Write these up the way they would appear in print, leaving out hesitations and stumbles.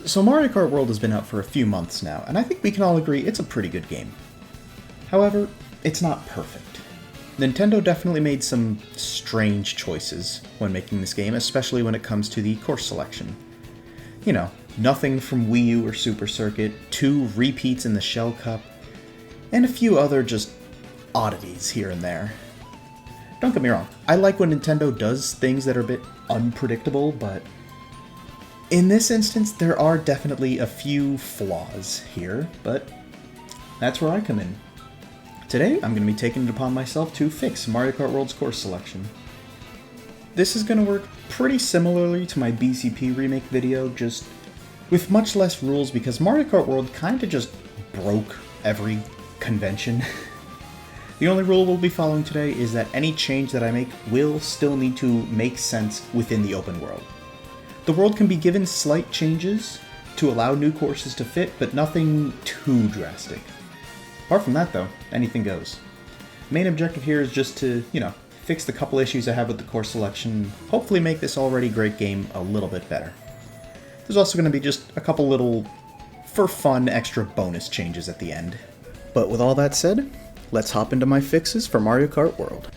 So Mario Kart World has been out for a few months now, and I think we can all agree it's a pretty good game. However, it's not perfect. Nintendo definitely made some strange choices when making this game, especially when it comes to the course selection. You know, nothing from Wii U or Super Circuit, 2 repeats in the Shell Cup, and a few other just oddities here and there. Don't get me wrong, I like when Nintendo does things that are a bit unpredictable, but in this instance, there are definitely a few flaws here, but that's where I come in. Today, I'm going to be taking it upon myself to fix Mario Kart World's course selection. This is going to work pretty similarly to my BCP remake video, just with much less rules because Mario Kart World kinda just broke every convention. The only rule we'll be following today is that any change that I make will still need to make sense within the open world. The world can be given slight changes to allow new courses to fit, but nothing too drastic. Apart from that though, anything goes. Main objective here is just to, fix the couple issues I have with the course selection, hopefully make this already great game a little bit better. There's also going to be just a couple little, for fun, extra bonus changes at the end. But with all that said, let's hop into my fixes for Mario Kart World.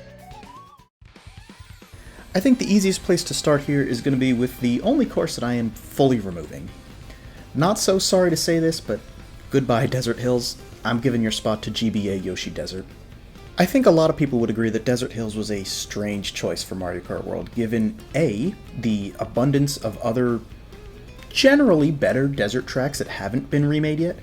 I think the easiest place to start here is going to be with the only course that I am fully removing. Not so sorry to say this, but goodbye Desert Hills, I'm giving your spot to GBA Yoshi Desert. I think a lot of people would agree that Desert Hills was a strange choice for Mario Kart World, given A, the abundance of other generally better desert tracks that haven't been remade yet,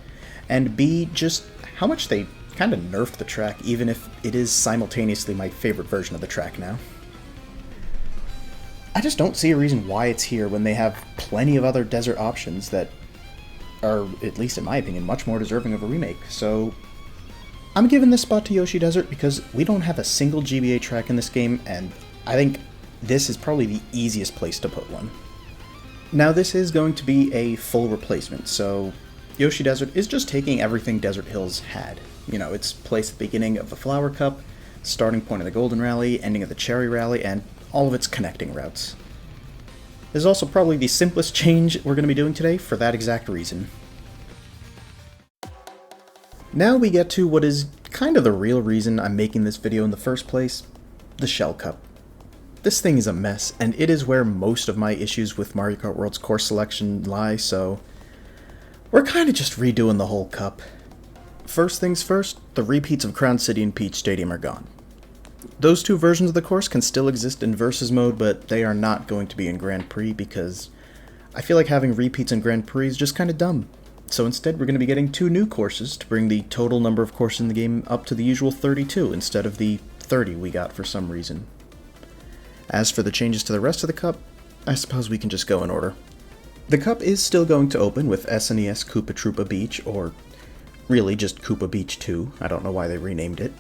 and B, just how much they kind of nerfed the track, even if it is simultaneously my favorite version of the track now. I just don't see a reason why it's here when they have plenty of other desert options that are, at least in my opinion, much more deserving of a remake. So I'm giving this spot to Yoshi Desert because we don't have a single GBA track in this game, and I think this is probably the easiest place to put one. Now this is going to be a full replacement, so Yoshi Desert is just taking everything Desert Hills had. It's placed at the beginning of the Flower Cup, starting point of the Golden Rally, ending at the Cherry Rally, and all of its connecting routes. This is also probably the simplest change we're going to be doing today for that exact reason. Now we get to what is kind of the real reason I'm making this video in the first place, the Shell Cup. This thing is a mess, and it is where most of my issues with Mario Kart World's course selection lie, so we're kind of just redoing the whole cup. First things first, the repeats of Crown City and Peach Stadium are gone. Those two versions of the course can still exist in Versus mode, but they are not going to be in Grand Prix because I feel like having repeats in Grand Prix is just kind of dumb. So instead we're going to be getting 2 new courses to bring the total number of courses in the game up to the usual 32 instead of the 30 we got for some reason. As for the changes to the rest of the cup, I suppose we can just go in order. The cup is still going to open with SNES Koopa Troopa Beach, or really just Koopa Beach 2, I don't know why they renamed it.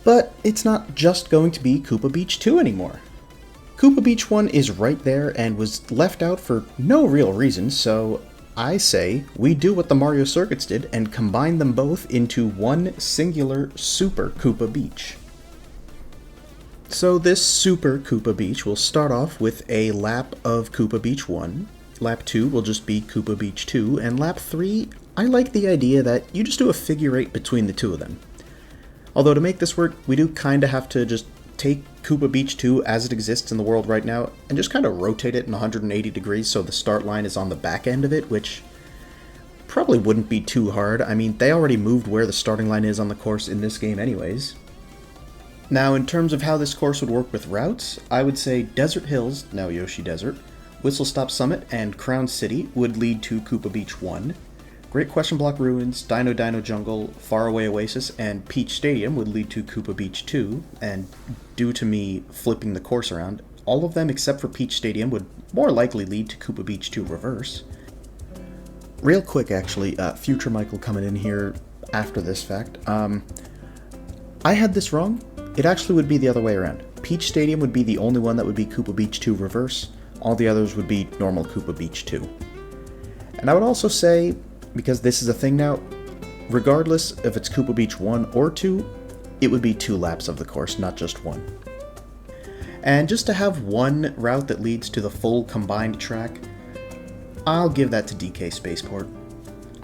But it's not just going to be Koopa Beach 2 anymore. Koopa Beach 1 is right there and was left out for no real reason, so I say we do what the Mario circuits did and combine them both into one singular Super Koopa Beach. So this Super Koopa Beach will start off with a lap of Koopa Beach 1, lap 2 will just be Koopa Beach 2, and lap 3, I like the idea that you just do a figure 8 between the two of them. Although to make this work, we do kinda have to just take Koopa Beach 2 as it exists in the world right now, and just kinda rotate it in 180 degrees so the start line is on the back end of it, which probably wouldn't be too hard. I mean, they already moved where the starting line is on the course in this game anyways. Now, in terms of how this course would work with routes, I would say Desert Hills, now Yoshi Desert, Whistle Stop Summit, and Crown City would lead to Koopa Beach 1. Great Question Block Ruins, Dino Dino Jungle, Faraway Oasis, and Peach Stadium would lead to Koopa Beach 2, and due to me flipping the course around, all of them except for Peach Stadium would more likely lead to Koopa Beach 2 Reverse. Real quick actually, Future Michael coming in here after this fact, I had this wrong. It actually would be the other way around. Peach Stadium would be the only one that would be Koopa Beach 2 Reverse, all the others would be normal Koopa Beach 2. And I would also say, because this is a thing now, regardless if it's Koopa Beach 1 or 2, it would be 2 laps of the course, not just 1. And just to have one route that leads to the full combined track, I'll give that to DK Spaceport.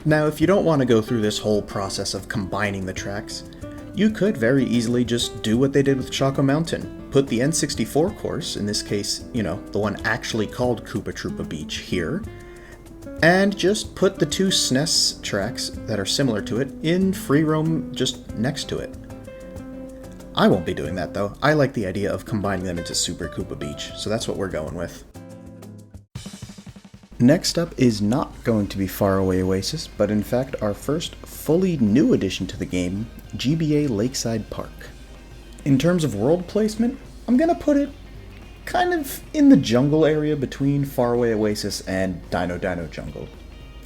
Now, if you don't want to go through this whole process of combining the tracks, you could very easily just do what they did with Choco Mountain. Put the N64 course, in this case, the one actually called Koopa Troopa Beach, here, and just put the two SNES tracks that are similar to it in free roam just next to it. I won't be doing that though. I like the idea of combining them into Super Koopa Beach, so that's what we're going with. Next up is not going to be Faraway Oasis, but in fact our first fully new addition to the game, GBA Lakeside Park. In terms of world placement, I'm gonna put it kind of in the jungle area between Faraway Oasis and Dino Dino Jungle.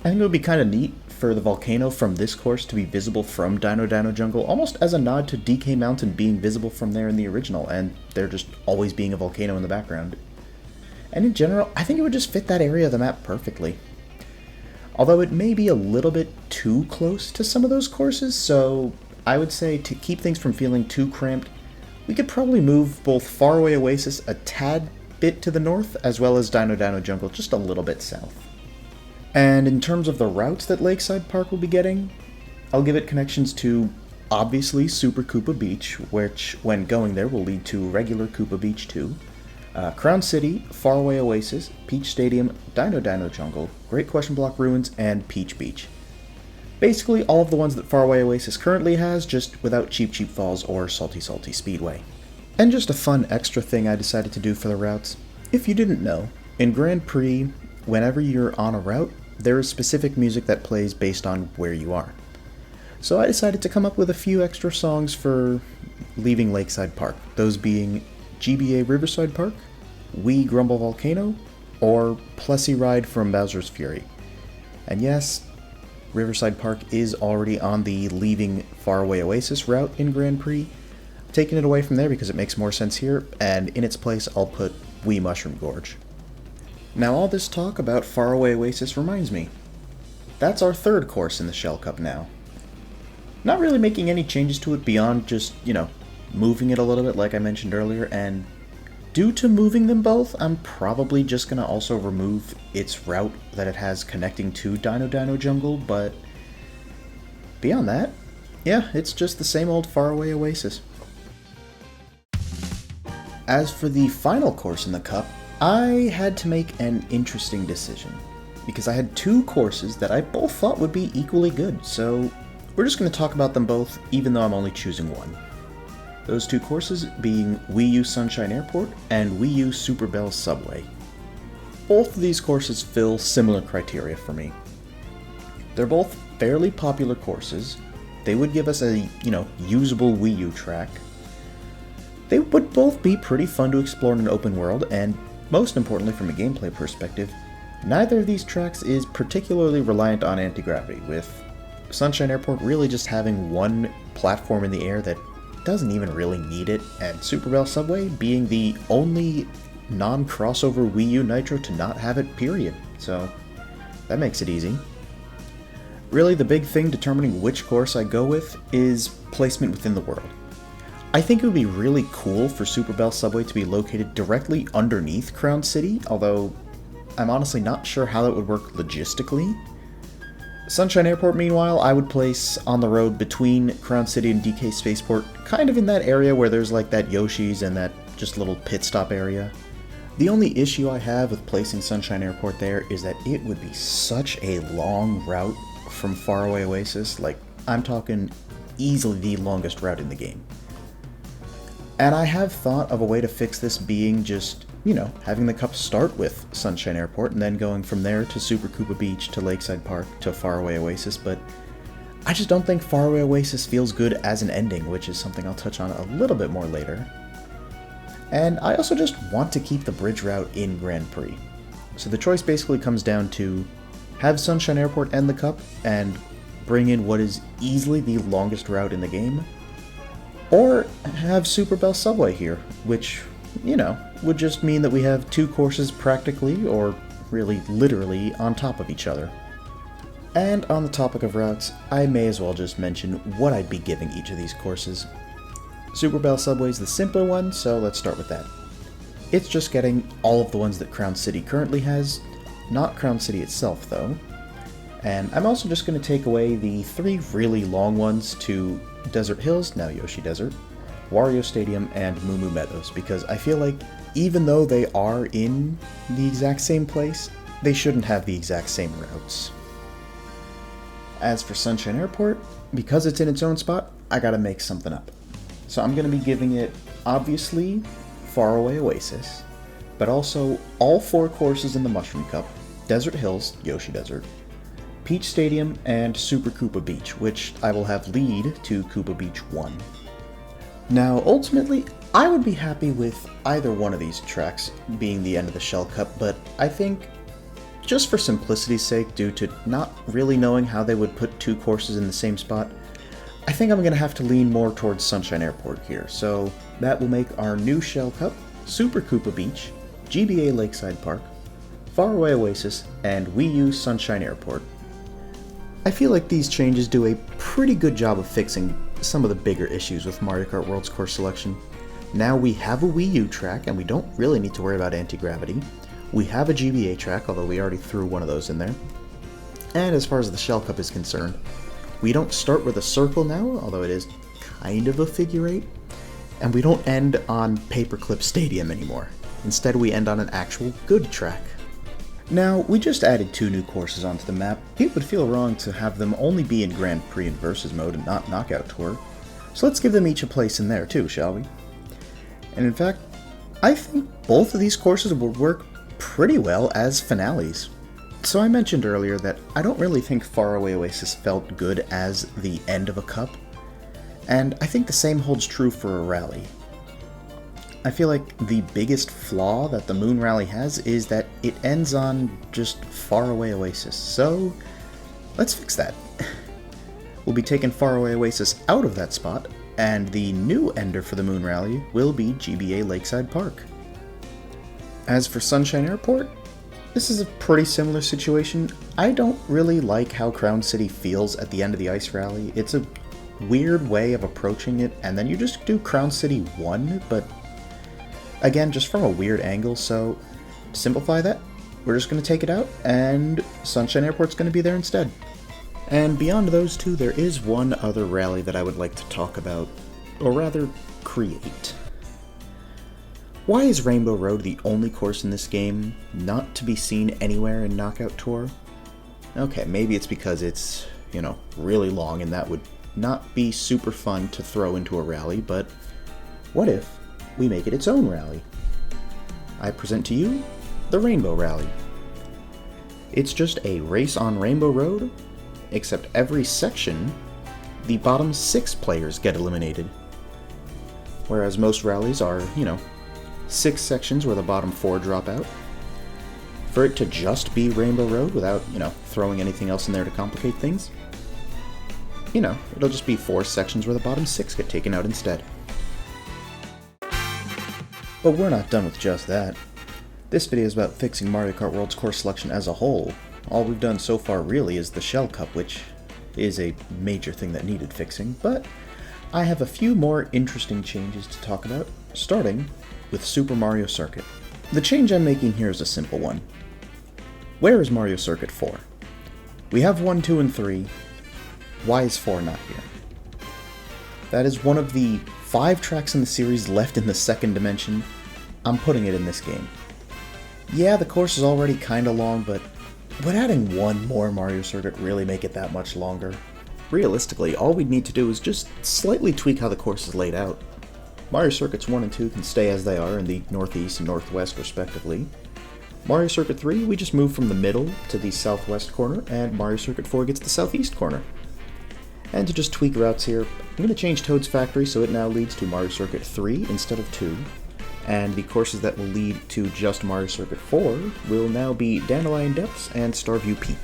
I think it would be kind of neat for the volcano from this course to be visible from Dino Dino Jungle, almost as a nod to DK Mountain being visible from there in the original, and there just always being a volcano in the background. And in general, I think it would just fit that area of the map perfectly. Although it may be a little bit too close to some of those courses, so I would say to keep things from feeling too cramped, we could probably move both Faraway Oasis a tad bit to the north, as well as Dino Dino Jungle just a little bit south. And in terms of the routes that Lakeside Park will be getting, I'll give it connections to, obviously, Super Koopa Beach, which, when going there, will lead to regular Koopa Beach too, Crown City, Faraway Oasis, Peach Stadium, Dino Dino Jungle, Great Question Block Ruins, and Peach Beach. Basically all of the ones that Faraway Oasis currently has, just without Cheep Cheep Falls or Salty Salty Speedway. And just a fun extra thing I decided to do for the routes. If you didn't know, in Grand Prix, whenever you're on a route, there is specific music that plays based on where you are. So I decided to come up with a few extra songs for leaving Lakeside Park, those being GBA Riverside Park, Wii Grumble Volcano, or Plessy Ride from Bowser's Fury. And yes, Riverside Park is already on the leaving Faraway Oasis route in Grand Prix. I'm taking it away from there because it makes more sense here, and in its place I'll put Wii Mushroom Gorge. Now all this talk about Faraway Oasis reminds me, that's our third course in the Shell Cup now. Not really making any changes to it beyond just, moving it a little bit like I mentioned earlier, and due to moving them both, I'm probably just going to also remove its route that it has connecting to Dino Dino Jungle, but beyond that, yeah, it's just the same old Faraway Oasis. As for the final course in the Cup, I had to make an interesting decision, because I had two courses that I both thought would be equally good, so we're just going to talk about them both, even though I'm only choosing one. Those two courses being Wii U Sunshine Airport and Wii U Super Bell Subway. Both of these courses fill similar criteria for me. They're both fairly popular courses. They would give us a, usable Wii U track. They would both be pretty fun to explore in an open world, and most importantly from a gameplay perspective, neither of these tracks is particularly reliant on anti-gravity, with Sunshine Airport really just having one platform in the air that doesn't even really need it, and Super Bell Subway being the only non-crossover Wii U Nitro to not have it, period. So that makes it easy. Really, the big thing determining which course I go with is placement within the world. I think it would be really cool for Super Bell Subway to be located directly underneath Crown City, although I'm honestly not sure how that would work logistically. Sunshine Airport, meanwhile, I would place on the road between Crown City and DK Spaceport, kind of in that area where there's like that Yoshi's and that just little pit stop area. The only issue I have with placing Sunshine Airport there is that it would be such a long route from Faraway Oasis, like I'm talking easily the longest route in the game. And I have thought of a way to fix this being just, having the Cup start with Sunshine Airport and then going from there to Super Koopa Beach to Lakeside Park to Faraway Oasis, but I just don't think Faraway Oasis feels good as an ending, which is something I'll touch on a little bit more later. And I also just want to keep the bridge route in Grand Prix. So the choice basically comes down to have Sunshine Airport end the Cup and bring in what is easily the longest route in the game, or have Super Bell Subway here, which, would just mean that we have two courses practically, or really literally, on top of each other. And on the topic of routes, I may as well just mention what I'd be giving each of these courses. Super Bell Subway is the simpler one, so let's start with that. It's just getting all of the ones that Crown City currently has, not Crown City itself though. And I'm also just going to take away the 3 really long ones to Desert Hills, now Yoshi Desert, Wario Stadium, and Moo Moo Meadows, because I feel like even though they are in the exact same place, they shouldn't have the exact same routes. As for Sunshine Airport, because it's in its own spot, I gotta make something up. So I'm gonna be giving it, obviously, Faraway Oasis, but also all 4 courses in the Mushroom Cup, Desert Hills, Yoshi Desert, Peach Stadium, and Super Koopa Beach, which I will have lead to Koopa Beach 1. Now, ultimately, I would be happy with either one of these tracks being the end of the Shell Cup, but I think, just for simplicity's sake, due to not really knowing how they would put 2 courses in the same spot, I think I'm going to have to lean more towards Sunshine Airport here, so that will make our new Shell Cup Super Koopa Beach, GBA Lakeside Park, Faraway Oasis, and Wii U Sunshine Airport. I feel like these changes do a pretty good job of fixing some of the bigger issues with Mario Kart World's course selection. Now we have a Wii U track, and we don't really need to worry about anti-gravity. We have a GBA track, although we already threw one of those in there. And as far as the Shell Cup is concerned, we don't start with a circle now, although it is kind of a figure 8. And we don't end on Paperclip Stadium anymore. Instead, we end on an actual good track. Now, we just added 2 new courses onto the map. It would feel wrong to have them only be in Grand Prix and Versus mode and not Knockout Tour. So let's give them each a place in there too, shall we? And in fact, I think both of these courses would work pretty well as finales. So I mentioned earlier that I don't really think Faraway Oasis felt good as the end of a cup, and I think the same holds true for a rally. I feel like the biggest flaw that the Moon Rally has is that it ends on just Faraway Oasis, so let's fix that. We'll be taking Faraway Oasis out of that spot, and the new ender for the Moon Rally will be GBA Lakeside Park. As for Sunshine Airport, this is a pretty similar situation. I don't really like how Crown City feels at the end of the Ice Rally. It's a weird way of approaching it, and then you just do Crown City 1, but again, just from a weird angle, so to simplify that, we're just going to take it out, and Sunshine Airport's going to be there instead. And beyond those 2, there is one other rally that I would like to talk about, or rather, create. Why is Rainbow Road the only course in this game not to be seen anywhere in Knockout Tour? Okay, maybe it's because it's, really long and that would not be super fun to throw into a rally, but what if we make it its own rally? I present to you the Rainbow Rally. It's just a race on Rainbow Road, except every section, the bottom 6 players get eliminated. Whereas most rallies are, 6 sections where the bottom 4 drop out. For it to just be Rainbow Road without, throwing anything else in there to complicate things, it'll just be 4 sections where the bottom 6 get taken out instead. But we're not done with just that. This video is about fixing Mario Kart World's course selection as a whole. All we've done so far really is the Shell Cup, which is a major thing that needed fixing, but I have a few more interesting changes to talk about, starting with Super Mario Circuit. The change I'm making here is a simple one. Where is Mario Circuit 4? We have 1, 2, and 3. Why is 4 not here? That is one of the 5 tracks in the series left in the second dimension. I'm putting it in this game. Yeah, the course is already kinda long, but would adding one more Mario Circuit really make it that much longer? Realistically, all we'd need to do is just slightly tweak how the course is laid out. Mario Circuits 1 and 2 can stay as they are in the northeast and northwest respectively. Mario Circuit 3, we just move from the middle to the southwest corner, and Mario Circuit 4 gets the southeast corner. And to just tweak routes here, I'm going to change Toad's Factory so it now leads to Mario Circuit 3 instead of 2, and the courses that will lead to just Mario Circuit 4 will now be Dandelion Depths and Starview Peak.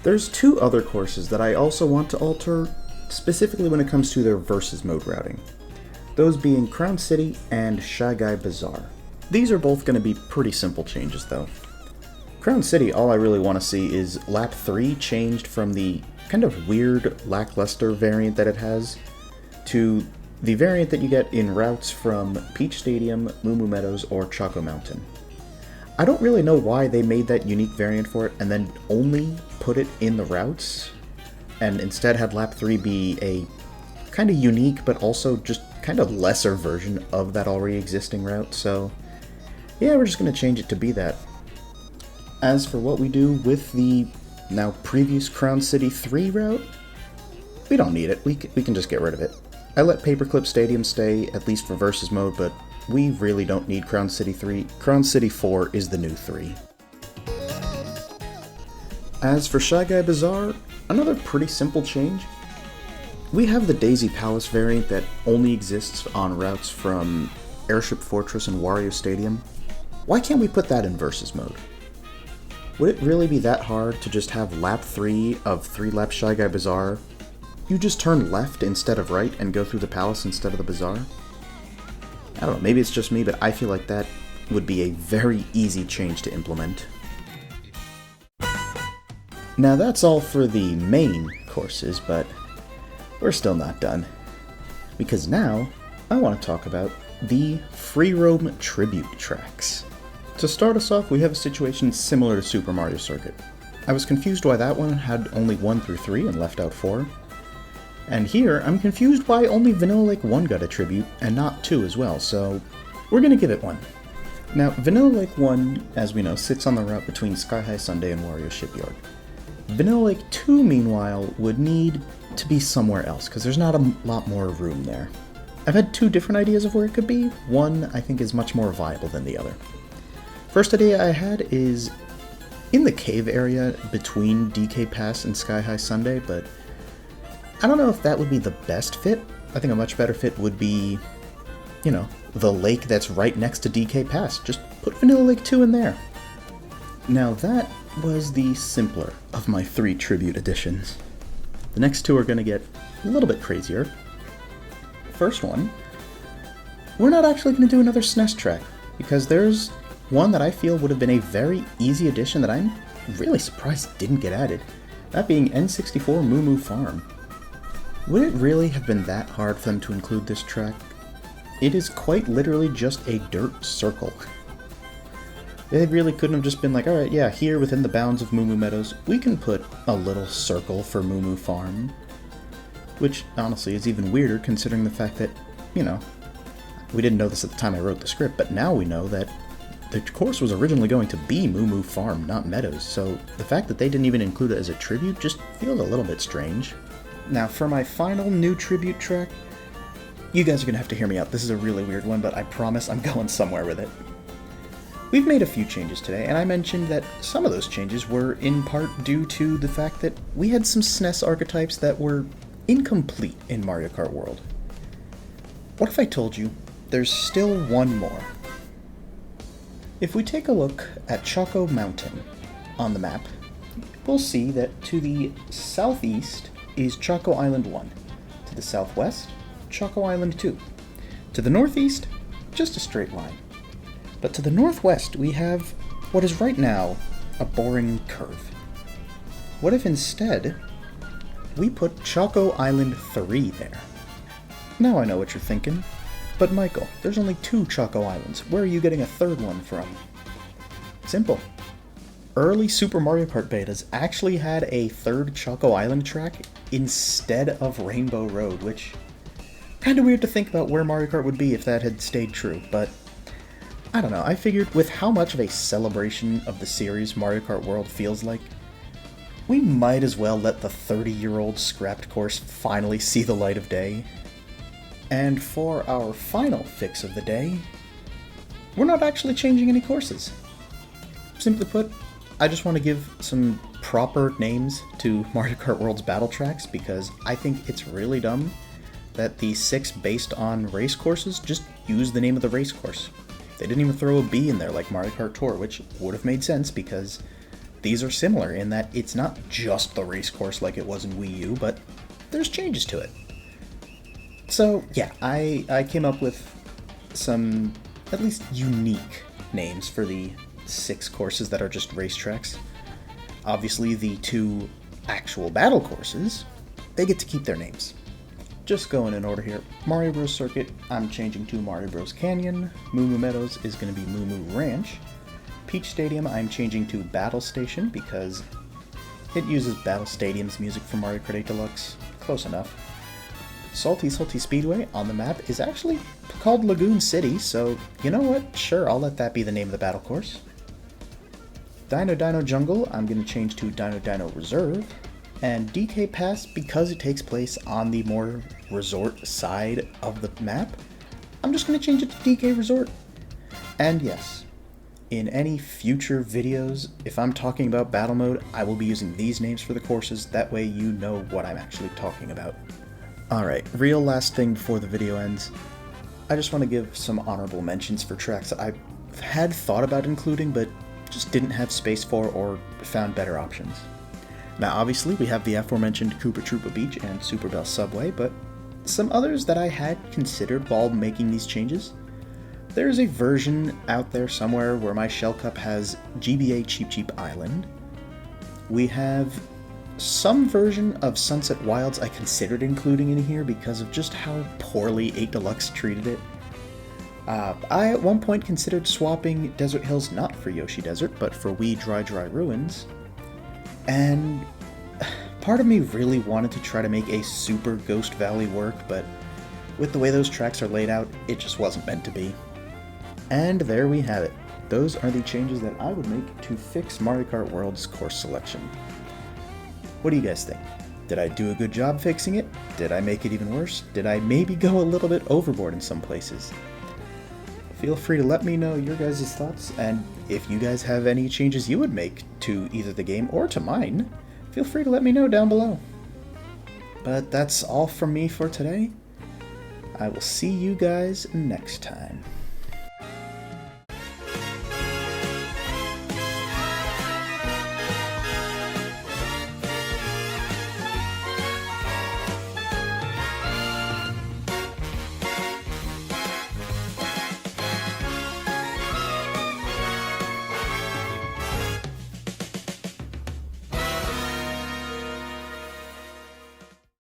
There's 2 other courses that I also want to alter, specifically when it comes to their Versus mode routing. Those being Crown City and Shy Guy Bazaar. These are both going to be pretty simple changes though. Crown City, all I really want to see is Lap 3 changed from the kind of weird, lackluster variant that it has to the variant that you get in routes from Peach Stadium, Moo Moo Meadows, or Choco Mountain. I don't really know why they made that unique variant for it and then only put it in the routes, and instead had lap 3 be a kind of unique but also just kind of lesser version of that already existing route, so yeah, we're just going to change it to be that. As for what we do with the now previous Crown City 3 route, we don't need it, we can just get rid of it. I let Paperclip Stadium stay, at least for Versus mode, but we really don't need Crown City 3. Crown City 4 is the new 3. As for Shy Guy Bazaar, another pretty simple change. We have the Daisy Palace variant that only exists on routes from Airship Fortress and Wario Stadium. Why can't we put that in Versus mode? Would it really be that hard to just have lap 3 of 3 lap Shy Guy Bazaar? You just turn left instead of right and go through the palace instead of the bazaar? I don't know, maybe it's just me, but I feel like that would be a very easy change to implement. Now that's all for the main courses, but we're still not done. Because now, I want to talk about the free roam tribute tracks. To start us off, we have a situation similar to Super Mario Circuit. I was confused why that one had only 1 through 3 and left out 4. And here, I'm confused why only Vanilla Lake 1 got a tribute, and not 2 as well, so we're gonna give it 1. Now, Vanilla Lake 1, as we know, sits on the route between Sky High Sundae and Wario Shipyard. Vanilla Lake 2, meanwhile, would need to be somewhere else, because there's not a lot more room there. I've had 2 different ideas of where it could be. One, I think, is much more viable than the other. First idea I had is in the cave area between DK Pass and Sky High Sundae, but I don't know if that would be the best fit. I think a much better fit would be, you know, the lake that's right next to DK Pass. Just put Vanilla Lake 2 in there. Now that was the simpler of my 3 tribute additions. The next 2 are going to get a little bit crazier. First one, we're not actually going to do another SNES track, because there's one that I feel would have been a very easy addition that I'm really surprised didn't get added. That being N64 Moo Moo Farm. Would it really have been that hard for them to include this track? It is quite literally just a dirt circle. They really couldn't have just been like, alright, yeah, here within the bounds of Moo Moo Meadows, we can put a little circle for Moo Moo Farm. Which, honestly, is even weirder considering the fact that, you know, we didn't know this at the time I wrote the script, but now we know that the course was originally going to be Moo Moo Farm, not Meadows, so the fact that they didn't even include it as a tribute just feels a little bit strange. Now, for my final new tribute track, you guys are going to have to hear me out. This is a really weird one, but I promise I'm going somewhere with it. We've made a few changes today, and I mentioned that some of those changes were in part due to the fact that we had some SNES archetypes that were incomplete in Mario Kart World. What if I told you there's still one more? If we take a look at Choco Mountain on the map, we'll see that to the southeast is Choco Island 1. To the southwest, Choco Island 2. To the northeast, just a straight line. But to the northwest, we have what is right now a boring curve. What if instead we put Choco Island 3 there? Now I know what you're thinking, but Michael, there's only 2 Choco Islands. Where are you getting a third one from? Simple. Early Super Mario Kart betas actually had a third Choco Island track instead of Rainbow Road, which kind of weird to think about where Mario Kart would be if that had stayed true, but I don't know, I figured with how much of a celebration of the series Mario Kart World feels like, we might as well let the 30-year-old scrapped course finally see the light of day. And for our final fix of the day, we're not actually changing any courses. Simply put, I just want to give some proper names to Mario Kart World's battle tracks because I think it's really dumb that the 6 based on race courses just use the name of the race course. They didn't even throw a B in there like Mario Kart Tour, which would have made sense because these are similar in that it's not just the race course like it was in Wii U, but there's changes to it. So yeah, I came up with some at least unique names for the 6 courses that are just racetracks. Obviously the 2 actual battle courses, they get to keep their names. Just going in order here. Mario Bros. Circuit, I'm changing to Mario Bros. Canyon. Moo Moo Meadows is going to be Moo Moo Ranch. Peach Stadium I'm changing to Battle Station because it uses Battle Stadium's music from Mario Kart 8 Deluxe. Close enough. Salty Speedway on the map is actually called Lagoon City, so you know what? Sure, I'll let that be the name of the battle course. Dino Jungle I'm going to change to Dino Reserve. And DK Pass, because it takes place on the more resort side of the map, I'm just going to change it to DK Resort. And yes, in any future videos, if I'm talking about battle mode, I will be using these names for the courses, that way you know what I'm actually talking about. Alright, real last thing before the video ends, I just want to give some honorable mentions for tracks I had thought about including, but just didn't have space for or found better options. Now obviously we have the aforementioned Koopa Troopa Beach and Super Bell Subway, but some others that I had considered while making these changes. There's a version out there somewhere where my Shell Cup has GBA Cheep Island. We have some version of Sunset Wilds I considered including in here because of just how poorly 8 Deluxe treated it. I at one point considered swapping Desert Hills not for Yoshi Desert, but for Wee Dry Ruins. And part of me really wanted to try to make a super Ghost Valley work, but with the way those tracks are laid out, it just wasn't meant to be. And there we have it. Those are the changes that I would make to fix Mario Kart World's course selection. What do you guys think? Did I do a good job fixing it? Did I make it even worse? Did I maybe go a little bit overboard in some places? Feel free to let me know your guys' thoughts, and if you guys have any changes you would make to either the game or to mine, feel free to let me know down below. But that's all from me for today. I will see you guys next time.